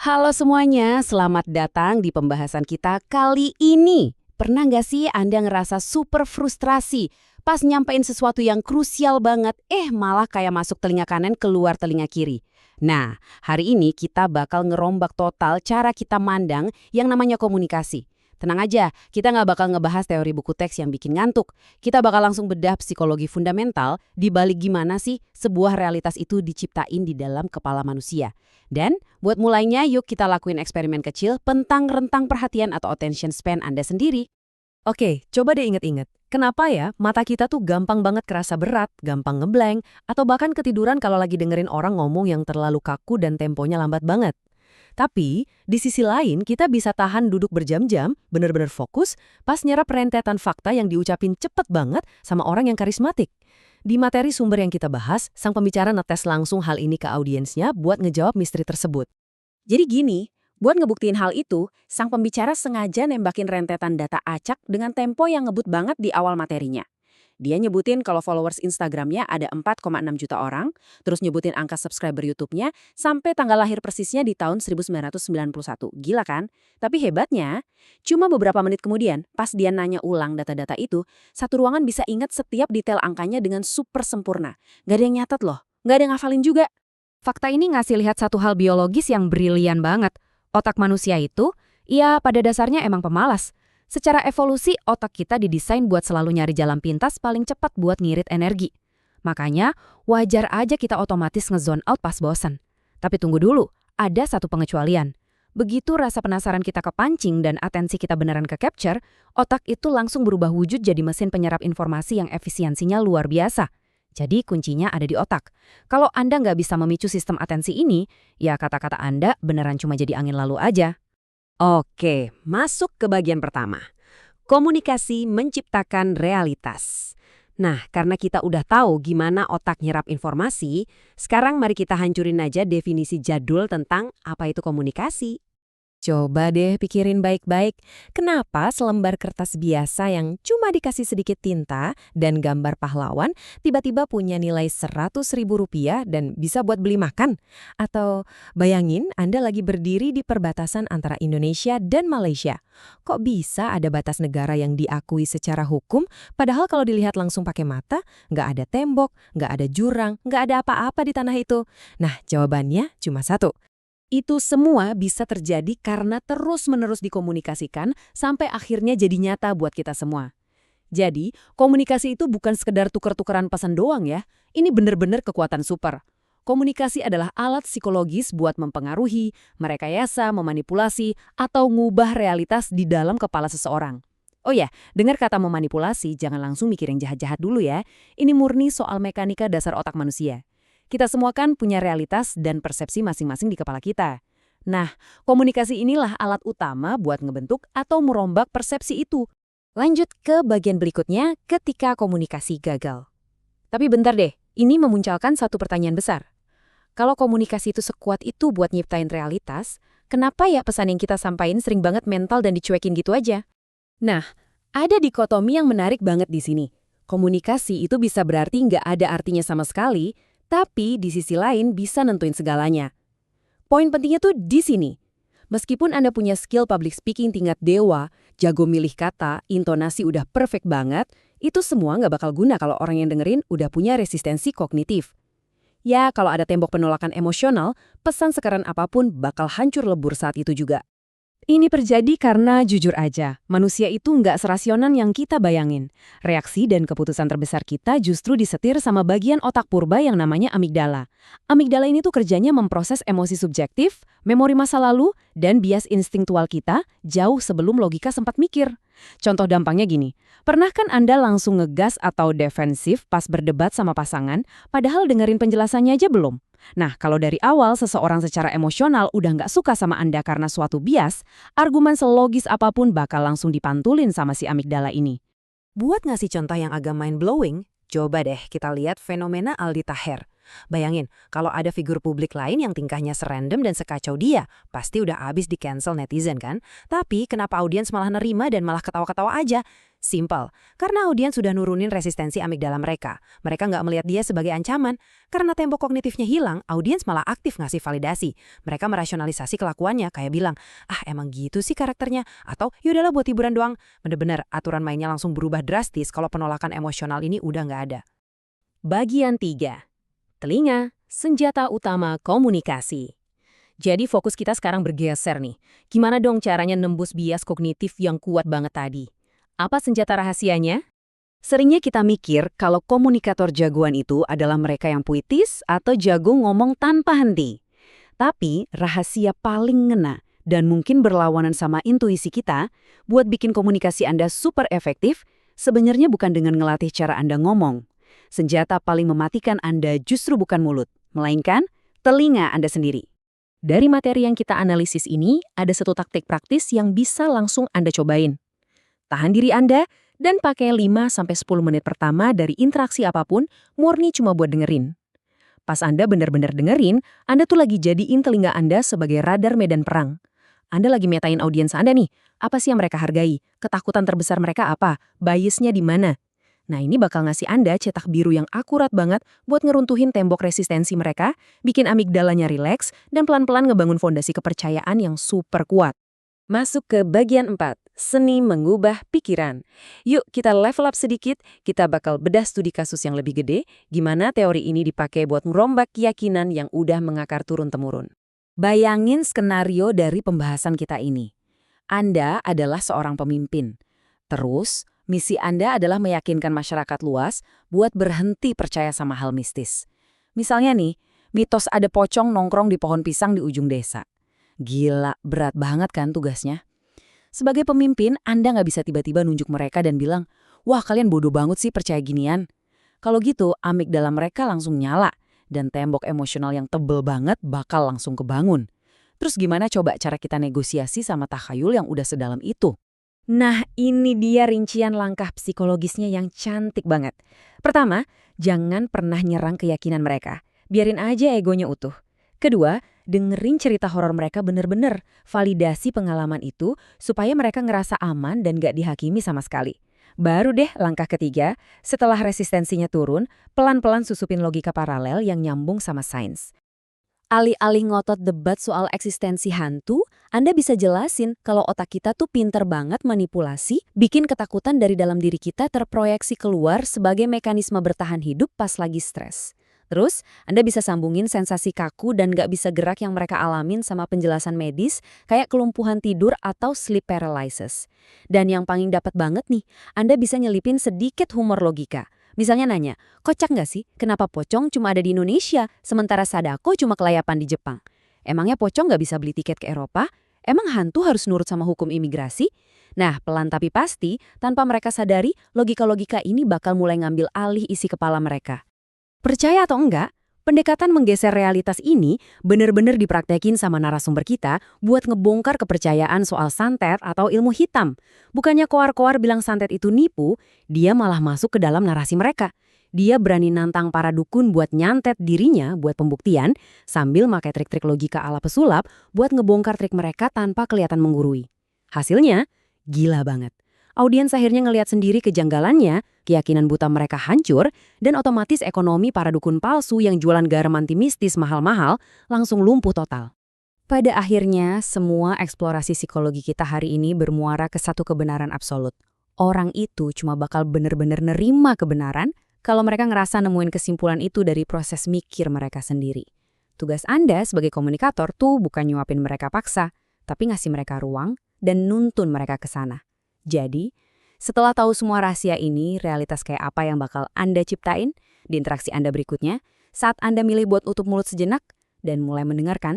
Halo semuanya, selamat datang di pembahasan kita kali ini. Pernah nggak sih Anda ngerasa super frustrasi pas nyampein sesuatu yang krusial banget, malah kayak masuk telinga kanan keluar telinga kiri? Nah, hari ini kita bakal ngerombak total cara kita mandang yang namanya komunikasi. Tenang aja, kita nggak bakal ngebahas teori buku teks yang bikin ngantuk. Kita bakal langsung bedah psikologi fundamental di balik gimana sih sebuah realitas itu diciptain di dalam kepala manusia. Dan buat mulainya, yuk kita lakuin eksperimen kecil tentang rentang perhatian atau attention span Anda sendiri. Oke, coba deh inget-inget. Kenapa ya mata kita tuh gampang banget kerasa berat, gampang ngeblank, atau bahkan ketiduran kalau lagi dengerin orang ngomong yang terlalu kaku dan temponya lambat banget? Tapi, di sisi lain kita bisa tahan duduk berjam-jam, bener-bener fokus, pas nyerap rentetan fakta yang diucapin cepet banget sama orang yang karismatik. Di materi sumber yang kita bahas, sang pembicara ngetes langsung hal ini ke audiensnya buat ngejawab misteri tersebut. Jadi gini, buat ngebuktiin hal itu, sang pembicara sengaja nembakin rentetan data acak dengan tempo yang ngebut banget di awal materinya. Dia nyebutin kalau followers Instagramnya ada 4,6 juta orang, terus nyebutin angka subscriber YouTube-nya sampai tanggal lahir persisnya di tahun 1991. Gila kan? Tapi hebatnya, cuma beberapa menit kemudian, pas dia nanya ulang data-data itu, satu ruangan bisa ingat setiap detail angkanya dengan super sempurna. Gak ada yang nyatet loh, gak ada yang ngafalin juga. Fakta ini ngasih lihat satu hal biologis yang brilian banget. Otak manusia itu, ya pada dasarnya emang pemalas. Secara evolusi, otak kita didesain buat selalu nyari jalan pintas paling cepat buat ngirit energi. Makanya, wajar aja kita otomatis nge-zone out pas bosan. Tapi tunggu dulu, ada satu pengecualian. Begitu rasa penasaran kita kepancing dan atensi kita beneran ke-capture, otak itu langsung berubah wujud jadi mesin penyerap informasi yang efisiensinya luar biasa. Jadi kuncinya ada di otak. Kalau Anda nggak bisa memicu sistem atensi ini, ya kata-kata Anda beneran cuma jadi angin lalu aja. Oke, masuk ke bagian pertama. Komunikasi menciptakan realitas. Nah, karena kita udah tahu gimana otak nyerap informasi, sekarang mari kita hancurin aja definisi jadul tentang apa itu komunikasi. Coba deh pikirin baik-baik, kenapa selembar kertas biasa yang cuma dikasih sedikit tinta dan gambar pahlawan tiba-tiba punya nilai Rp100.000 dan bisa buat beli makan? Atau bayangin Anda lagi berdiri di perbatasan antara Indonesia dan Malaysia. Kok bisa ada batas negara yang diakui secara hukum, padahal kalau dilihat langsung pakai mata, nggak ada tembok, nggak ada jurang, nggak ada apa-apa di tanah itu? Nah, jawabannya cuma satu. Itu semua bisa terjadi karena terus-menerus dikomunikasikan sampai akhirnya jadi nyata buat kita semua. Jadi, komunikasi itu bukan sekedar tuker-tukeran pesan doang ya. Ini bener-bener kekuatan super. Komunikasi adalah alat psikologis buat mempengaruhi, merekayasa, memanipulasi, atau ngubah realitas di dalam kepala seseorang. Oh ya, dengar kata memanipulasi, jangan langsung mikir yang jahat-jahat dulu ya. Ini murni soal mekanika dasar otak manusia. Kita semua kan punya realitas dan persepsi masing-masing di kepala kita. Nah, komunikasi inilah alat utama buat ngebentuk atau merombak persepsi itu. Lanjut ke bagian berikutnya ketika komunikasi gagal. Tapi bentar deh, ini memunculkan satu pertanyaan besar. Kalau komunikasi itu sekuat itu buat nyiptain realitas, kenapa ya pesan yang kita sampaikan sering banget mental dan dicuekin gitu aja? Nah, ada dikotomi yang menarik banget di sini. Komunikasi itu bisa berarti nggak ada artinya sama sekali, tapi di sisi lain bisa nentuin segalanya. Poin pentingnya tuh di sini. Meskipun Anda punya skill public speaking tingkat dewa, jago milih kata, intonasi udah perfect banget, itu semua nggak bakal guna kalau orang yang dengerin udah punya resistensi kognitif. Ya, kalau ada tembok penolakan emosional, pesan sekeren apapun bakal hancur lebur saat itu juga. Ini terjadi karena jujur aja, manusia itu nggak serasional yang kita bayangin. Reaksi dan keputusan terbesar kita justru disetir sama bagian otak purba yang namanya amigdala. Amigdala ini tuh kerjanya memproses emosi subjektif, memori masa lalu, dan bias instingtual kita jauh sebelum logika sempat mikir. Contoh dampaknya gini, pernah kan Anda langsung ngegas atau defensif pas berdebat sama pasangan, padahal dengerin penjelasannya aja belum? Nah, kalau dari awal seseorang secara emosional udah nggak suka sama Anda karena suatu bias, argumen selogis apapun bakal langsung dipantulin sama si amigdala ini. Buat ngasih contoh yang agak mind-blowing, coba deh kita lihat fenomena Aldi Taher. Bayangin, kalau ada figur publik lain yang tingkahnya serandom dan sekacau dia, pasti udah abis di-cancel netizen kan? Tapi kenapa audiens malah nerima dan malah ketawa-ketawa aja? Simple, karena audiens sudah nurunin resistensi amigdala mereka. Mereka nggak melihat dia sebagai ancaman. Karena tembok kognitifnya hilang, audiens malah aktif ngasih validasi. Mereka merasionalisasi kelakuannya, kayak bilang, ah emang gitu sih karakternya, atau yaudahlah buat hiburan doang. Bener-bener, aturan mainnya langsung berubah drastis kalau penolakan emosional ini udah nggak ada. Bagian 3. Telinga, senjata utama komunikasi. Jadi fokus kita sekarang bergeser nih. Gimana dong caranya nembus bias kognitif yang kuat banget tadi? Apa senjata rahasianya? Seringnya kita mikir kalau komunikator jagoan itu adalah mereka yang puitis atau jago ngomong tanpa henti. Tapi rahasia paling ngena dan mungkin berlawanan sama intuisi kita buat bikin komunikasi Anda super efektif sebenarnya bukan dengan ngelatih cara Anda ngomong. Senjata paling mematikan Anda justru bukan mulut, melainkan telinga Anda sendiri. Dari materi yang kita analisis ini, ada satu taktik praktis yang bisa langsung Anda cobain. Tahan diri Anda dan pakai 5-10 menit pertama dari interaksi apapun murni cuma buat dengerin. Pas Anda benar-benar dengerin, Anda tuh lagi jadiin telinga Anda sebagai radar medan perang. Anda lagi metain audiens Anda nih, apa sih yang mereka hargai? Ketakutan terbesar mereka apa? Biasnya di mana? Nah ini bakal ngasih Anda cetak biru yang akurat banget buat ngeruntuhin tembok resistensi mereka, bikin amigdalanya rileks, dan pelan-pelan ngebangun fondasi kepercayaan yang super kuat. Masuk ke bagian 4, seni mengubah pikiran. Yuk kita level up sedikit, kita bakal bedah studi kasus yang lebih gede, gimana teori ini dipakai buat merombak keyakinan yang udah mengakar turun-temurun. Bayangin skenario dari pembahasan kita ini. Anda adalah seorang pemimpin. Terus, misi Anda adalah meyakinkan masyarakat luas buat berhenti percaya sama hal mistis. Misalnya nih, mitos ada pocong nongkrong di pohon pisang di ujung desa. Gila, berat banget kan tugasnya? Sebagai pemimpin, Anda nggak bisa tiba-tiba nunjuk mereka dan bilang, wah kalian bodoh banget sih percaya ginian. Kalau gitu, amigdala mereka langsung nyala, dan tembok emosional yang tebel banget bakal langsung kebangun. Terus gimana coba cara kita negosiasi sama takhayul yang udah sedalam itu? Nah, ini dia rincian langkah psikologisnya yang cantik banget. Pertama, jangan pernah nyerang keyakinan mereka. Biarin aja egonya utuh. Kedua, dengerin cerita horor mereka bener-bener. Validasi pengalaman itu supaya mereka ngerasa aman dan gak dihakimi sama sekali. Baru deh langkah ketiga, setelah resistensinya turun, pelan-pelan susupin logika paralel yang nyambung sama sains. Alih-alih ngotot debat soal eksistensi hantu, Anda bisa jelasin kalau otak kita tuh pinter banget manipulasi, bikin ketakutan dari dalam diri kita terproyeksi keluar sebagai mekanisme bertahan hidup pas lagi stres. Terus, Anda bisa sambungin sensasi kaku dan gak bisa gerak yang mereka alamin sama penjelasan medis kayak kelumpuhan tidur atau sleep paralysis. Dan yang paling dapat banget nih, Anda bisa nyelipin sedikit humor logika. Misalnya nanya, kocak nggak sih kenapa pocong cuma ada di Indonesia, sementara Sadako cuma kelayapan di Jepang? Emangnya pocong nggak bisa beli tiket ke Eropa? Emang hantu harus nurut sama hukum imigrasi? Nah, pelan tapi pasti, tanpa mereka sadari, logika-logika ini bakal mulai ngambil alih isi kepala mereka. Percaya atau enggak, pendekatan menggeser realitas ini benar-benar dipraktekin sama narasumber kita buat ngebongkar kepercayaan soal santet atau ilmu hitam. Bukannya koar-koar bilang santet itu nipu, dia malah masuk ke dalam narasi mereka. Dia berani nantang para dukun buat nyantet dirinya buat pembuktian, sambil pakai trik-trik logika ala pesulap buat ngebongkar trik mereka tanpa kelihatan menggurui. Hasilnya, gila banget. Audiens akhirnya ngelihat sendiri kejanggalannya, keyakinan buta mereka hancur, dan otomatis ekonomi para dukun palsu yang jualan garam anti mistis mahal-mahal langsung lumpuh total. Pada akhirnya, semua eksplorasi psikologi kita hari ini bermuara ke satu kebenaran absolut. Orang itu cuma bakal bener-bener nerima kebenaran kalau mereka ngerasa nemuin kesimpulan itu dari proses mikir mereka sendiri. Tugas Anda sebagai komunikator tuh bukan nyuapin mereka paksa, tapi ngasih mereka ruang dan nuntun mereka ke sana. Jadi, setelah tahu semua rahasia ini, realitas kayak apa yang bakal Anda ciptain di interaksi Anda berikutnya, saat Anda milih buat tutup mulut sejenak dan mulai mendengarkan,